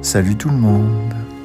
Salut tout le monde.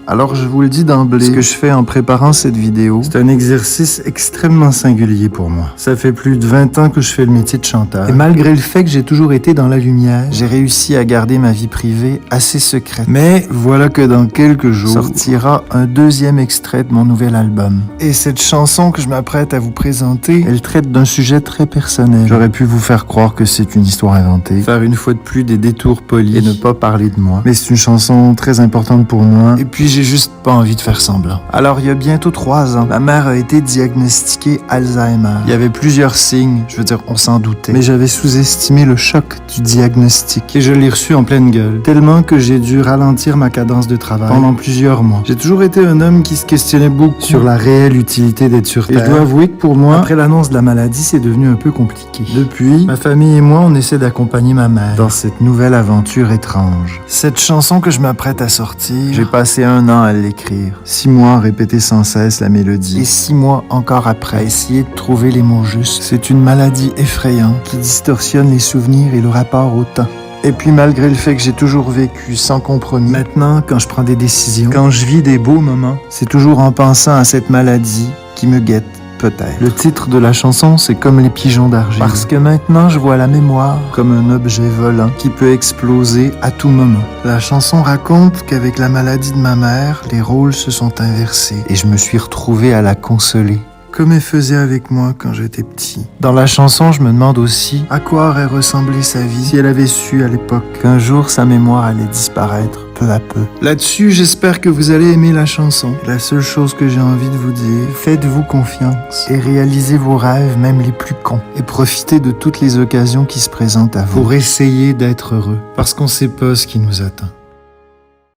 Alors je vous le dis d'emblée, ce que je fais en préparant cette vidéo, c'est un exercice extrêmement singulier pour moi. Ça fait plus de 20 ans que je fais le métier de chanteur. Et malgré le fait que j'ai toujours été dans la lumière, j'ai réussi à garder ma vie privée assez secrète. Mais voilà que dans quelques jours, sortira un deuxième extrait de mon nouvel album. Et cette chanson que je m'apprête à vous présenter, elle traite d'un sujet très personnel. J'aurais pu vous faire croire que c'est une histoire inventée, faire une fois de plus des détours polis et ne pas parler de moi. Mais c'est une chanson très importante pour moi. Et puis j'ai juste pas envie de faire semblant. Alors, il y a bientôt 3 ans, ma mère a été diagnostiquée Alzheimer. Il y avait plusieurs signes, je veux dire, on s'en doutait. Mais j'avais sous-estimé le choc du diagnostic et je l'ai reçu en pleine gueule. Tellement que j'ai dû ralentir ma cadence de travail pendant plusieurs mois. J'ai toujours été un homme qui se questionnait beaucoup sur la réelle utilité d'être sur Terre. Et je dois avouer que pour moi, après l'annonce de la maladie, c'est devenu un peu compliqué. Depuis, ma famille et moi, on essaie d'accompagner ma mère dans cette nouvelle aventure étrange. Cette chanson que je m'apprête à sortir, j'ai passé 1 an à l'écrire. 6 mois à répéter sans cesse la mélodie. Et 6 mois encore après à essayer de trouver les mots justes. C'est une maladie effrayante qui distorsionne les souvenirs et le rapport au temps. Et puis malgré le fait que j'ai toujours vécu sans compromis, maintenant quand je prends des décisions, quand je vis des beaux moments, c'est toujours en pensant à cette maladie qui me guette. Peut-être. Le titre de la chanson, c'est Comme les pigeons d'argile. Parce que maintenant, je vois la mémoire comme un objet volant qui peut exploser à tout moment. La chanson raconte qu'avec la maladie de ma mère, les rôles se sont inversés et je me suis retrouvé à la consoler, comme elle faisait avec moi quand j'étais petit. Dans la chanson, je me demande aussi à quoi aurait ressemblé sa vie si elle avait su à l'époque qu'un jour sa mémoire allait disparaître peu à peu. Là-dessus, j'espère que vous allez aimer la chanson. La seule chose que j'ai envie de vous dire, faites-vous confiance et réalisez vos rêves, même les plus cons. Et profitez de toutes les occasions qui se présentent à vous pour essayer d'être heureux, parce qu'on sait pas ce qui nous attend.